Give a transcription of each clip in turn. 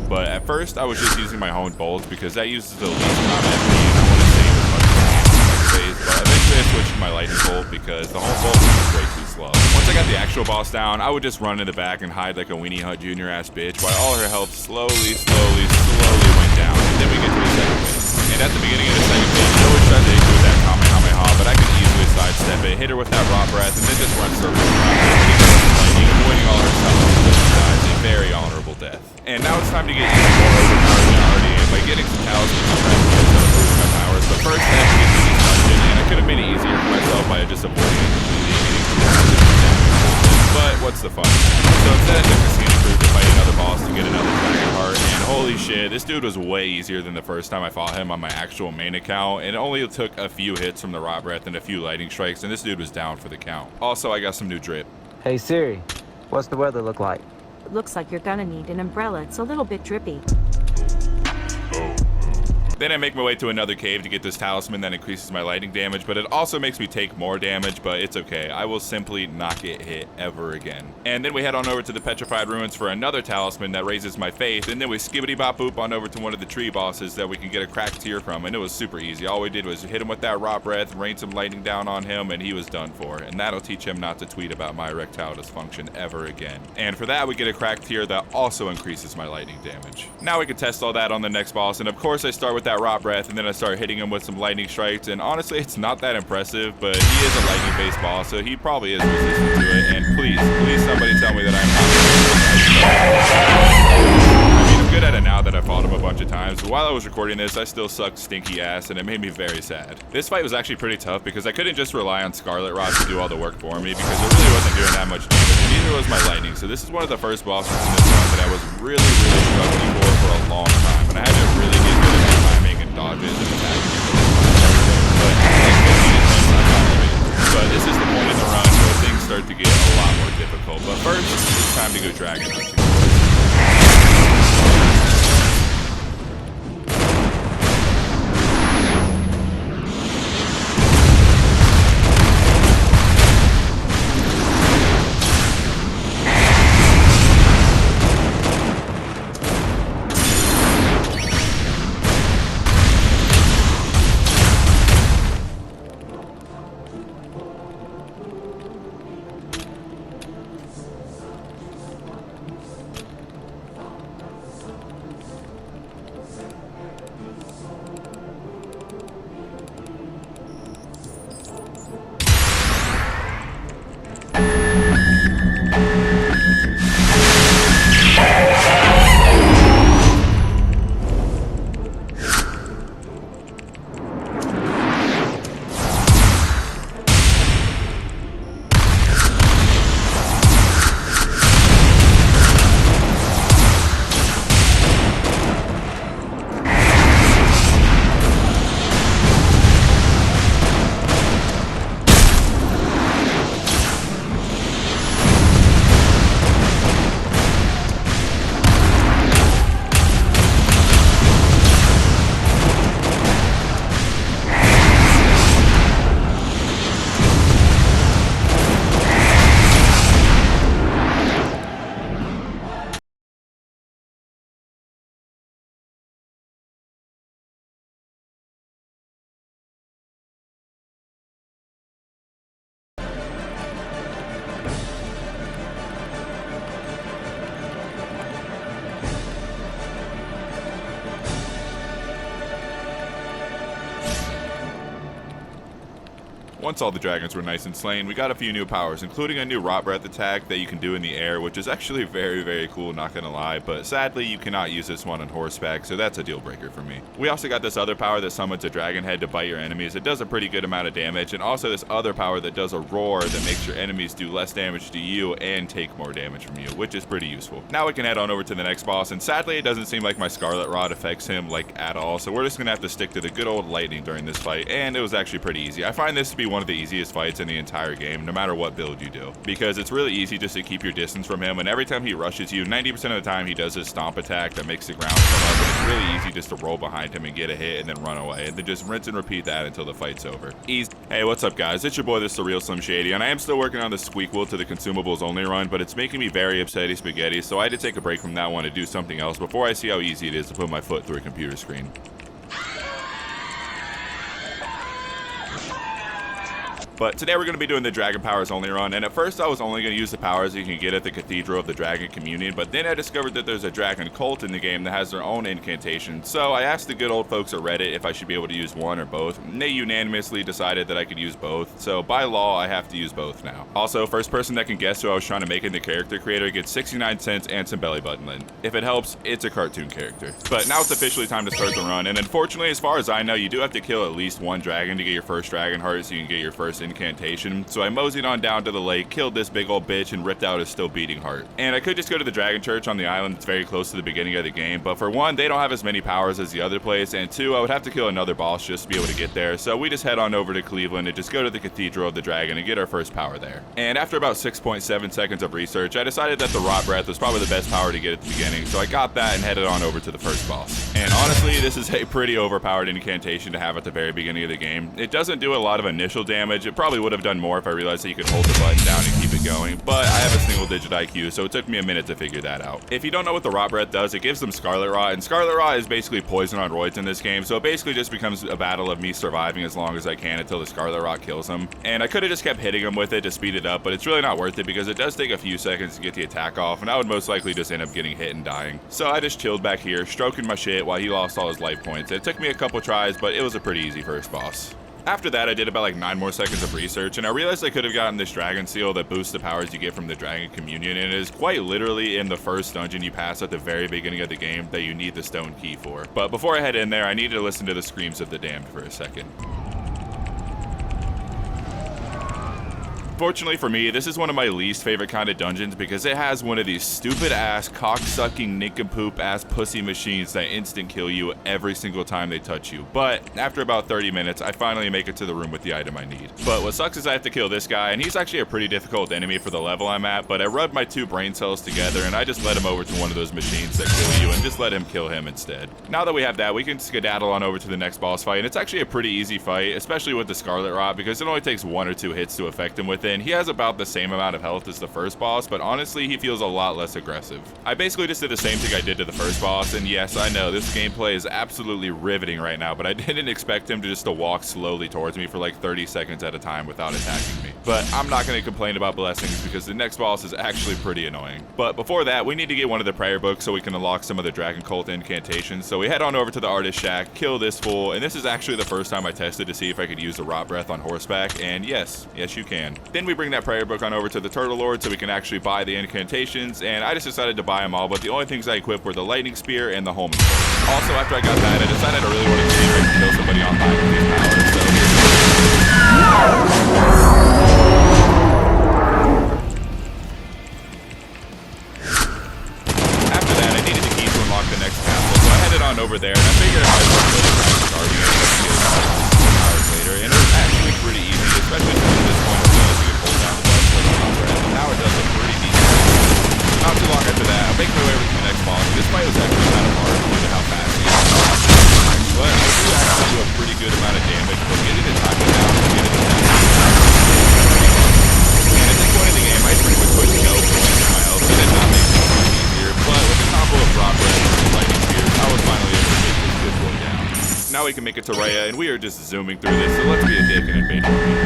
but at first I was just using my honed bolts because that uses the least amount of energy and I want to save as much space, but eventually I switched to my lightning bolt because the honed bolt was just way too slow. Once I got the actual boss down, I would just run in the back and hide like a Weenie Hut Jr. ass bitch while all her health slowly went down, and then we get to the second phase. And at the beginning of the second phase, she always tried to hit me with that Kamehameha, but I could easily sidestep it, hit her with that raw breath, and then just run circles around her, avoiding all her stuff until she dies a very honorable death. And now it's time to get even more overpowered than I already am by getting some talismans to try to boost my powers. But first, I have to get through this dungeon, and I could have made it easier for myself by just avoiding it completely and getting too damage. But what's the fun? So instead, I took the scenic route to fight another boss to get another dragon heart, and holy shit, this dude was way easier than the first time I fought him on my actual main account. It only took a few hits from the raw breath and a few lightning strikes, and this dude was down for the count. Also, I got some new drip. Hey Siri, what's the weather look like? Looks like you're gonna need an umbrella. It's a little bit drippy. Then I make my way to another cave to get this talisman that increases my lightning damage, but it also makes me take more damage, but it's okay. I will simply not get hit ever again. And then we head on over to the Petrified Ruins for another talisman that raises my faith, and then we skibbity bop boop on over to one of the tree bosses that we can get a cracked tear from, and it was super easy. All we did was hit him with that raw breath, rain some lightning down on him, and he was done for. And that'll teach him not to tweet about my erectile dysfunction ever again. And for that, we get a cracked tear that also increases my lightning damage. Now we can test all that on the next boss, and of course I start with that raw breath, and then I start hitting him with some lightning strikes, and honestly it's not that impressive, but he is a lightning based boss, so he probably is resistant to it. And please somebody tell me that I'm not. I mean, I'm good at it now that I've fought him a bunch of times, but while I was recording this I still sucked stinky ass, and it made me very sad. This fight was actually pretty tough because I couldn't just rely on Scarlet Rot to do all the work for me because it really wasn't doing that much damage, and neither was my lightning. So this is one of the first bosses in this run that I was really struggling for a long time, and I had to really get good at my timing and dodges and attacking. But this is the point in the run where things start to get a lot more difficult. But first, it's time to go dragon hunting. Once all the dragons were nice and slain, we got a few new powers, including a new rot breath attack that you can do in the air, which is actually very cool, not gonna lie, but sadly you cannot use this one on horseback, so that's a deal breaker for me. We also got this other power that summons a dragon head to bite your enemies. It does a pretty good amount of damage, and also this other power that does a roar that makes your enemies do less damage to you and take more damage from you, which is pretty useful. Now we can head on over to the next boss, and sadly it doesn't seem like my Scarlet Rod affects him like at all, so we're just gonna have to stick to the good old lightning during this fight, and it was actually pretty easy. I find this to be one of the easiest fights in the entire game, no matter what build you do, because it's really easy just to keep your distance from him, and every time he rushes you, 90% of the time he does his stomp attack that makes the ground come up, and it's really easy just to roll behind him and get a hit and then run away, and then just rinse and repeat that until the fight's over. Easy. Hey, what's up guys? It's your boy, the Surreal Slim Shady, and I am still working on the Squeakquel to the consumables only run, but it's making me very upsetty spaghetti, so I had to take a break from that one to do something else before I see how easy it is to put my foot through a computer screen. But today we're going to be doing the Dragon Powers only run, and at first I was only going to use the powers you can get at the Cathedral of the Dragon Communion, but then I discovered that there's a dragon cult in the game that has their own incantation, so I asked the good old folks at Reddit if I should be able to use one or both, and they unanimously decided that I could use both, so by law I have to use both now. Also, first person that can guess who I was trying to make in the character creator gets 69 cents and some belly button lint. If it helps, it's a cartoon character. But now it's officially time to start the run, and unfortunately, as far as I know, you do have to kill at least one dragon to get your first dragon heart so you can get your first incantation, so I moseyed on down to the lake, killed this big old bitch, and ripped out his still beating heart. And I could just go to the dragon church on the island that's very close to the beginning of the game, but for one, they don't have as many powers as the other place, and two, I would have to kill another boss just to be able to get there, so we just head on over to Cleveland and just go to the Cathedral of the Dragon and get our first power there. And after about 6.7 seconds of research, I decided that the Rot Breath was probably the best power to get at the beginning, so I got that and headed on over to the first boss. And honestly, this is a pretty overpowered incantation to have at the very beginning of the game. It doesn't do a lot of initial damage. It probably would have done more if I realized that you could hold the button down and keep it going, but I have a single digit IQ, so it took me a minute to figure that out. If you don't know what the Rot Breath does, it gives them Scarlet Rot, and Scarlet Rot is basically poison on roids in this game, so it basically just becomes a battle of me surviving as long as I can until the Scarlet Rot kills him. And I could have just kept hitting him with it to speed it up, but it's really not worth it because it does take a few seconds to get the attack off, and I would most likely just end up getting hit and dying. So I just chilled back here, stroking my shit while he lost all his life points. It took me a couple tries, but it was a pretty easy first boss. After that, I did about like 9 more seconds of research, and I realized I could have gotten this dragon seal that boosts the powers you get from the Dragon Communion, and it is quite literally in the first dungeon you pass at the very beginning of the game that you need the stone key for. But before I head in there, I needed to listen to the screams of the damned for a second. Fortunately for me, this is one of my least favorite kind of dungeons because it has one of these stupid ass, cock-sucking, nincompoop ass pussy machines that instant kill you every single time they touch you. But after about 30 minutes, I finally make it to the room with the item I need. But what sucks is I have to kill this guy, and he's actually a pretty difficult enemy for the level I'm at, but I rubbed my 2 brain cells together and I just led him over to one of those machines that kill you and just let him kill him instead. Now that we have that, we can skedaddle on over to the next boss fight, and it's actually a pretty easy fight, especially with the Scarlet Rot, because it only takes 1 or 2 hits to affect him with it. And he has about the same amount of health as the first boss, but honestly, he feels a lot less aggressive. I basically just did the same thing I did to the first boss, and yes, I know, this gameplay is absolutely riveting right now, but I didn't expect him to walk slowly towards me for like 30 seconds at a time without attacking me. But I'm not going to complain about blessings because the next boss is actually pretty annoying. But before that, we need to get one of the prayer books so we can unlock some of the Dragon Cult incantations, so we head on over to the Artist Shack, kill this fool, and this is actually the first time I tested to see if I could use the Rot Breath on horseback, and yes you can. Then we bring that prayer book on over to the Turtle Lord so we can actually buy the incantations, and I just decided to buy them all, but the only things I equipped were the lightning spear and the homing sword. Also, after I got that, I decided I really wanted to see if I could kill somebody online with these powers, so after that, I needed the key to unlock the next castle, so I headed on over there, and I figured I might as well kill the Dragon Guardian and get powers later, and it was actually pretty easy, especially since at this point you could hold down the button for the power, and the power does a pretty decent job. Not too long after that, I make my way over to the next boss. This fight was actually kind of hard due to how fast he is, but I do actually do a pretty good amount of damage, but getting the timing down to get it attack. And at this point in the game, I pretty much pushed no points in my health, so it did not make things much easier, but with the combo of Rot Breath and lightning spears, I was finally able to take this good boy down. Now we can make it to Raya, and we are just zooming through this, so let's be a dick and invade more people.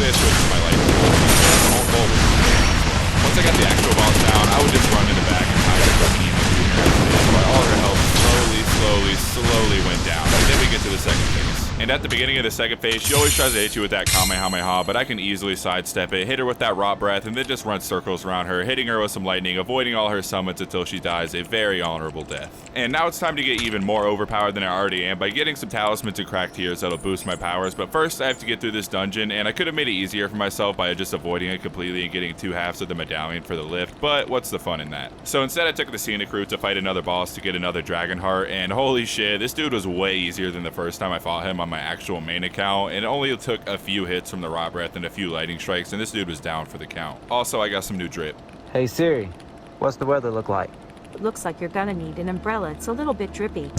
eventually I switched to my lightning bolt because the whole bolt was once I got the actual boss down, I would just run in the back and hide her from me while all her health slowly went down. And then we get to the second phase. And at the beginning of the second phase, she always tries to hit you with that Kamehameha, but I can easily sidestep it, hit her with that rot breath, and then just run circles around her, hitting her with some lightning, avoiding all her summons until she dies a very honorable death. And now it's time to get even more overpowered than I already am by getting some talismans and cracked tears that'll boost my powers, but first I have to get through this dungeon, and I could have made it easier for myself by just avoiding it completely and getting 2 halves of the medallion for the lift, but what's the fun in that? So instead I took the scenic route to fight another boss to get another dragon heart, and holy shit, this dude was way easier than the first time I fought him on my actual main account, and it only took a few hits from the rot breath and a few lightning strikes, and this dude was down for the count. Also, I got some new drip. Hey Siri, what's the weather look like? It looks like you're gonna need an umbrella. It's a little bit drippy.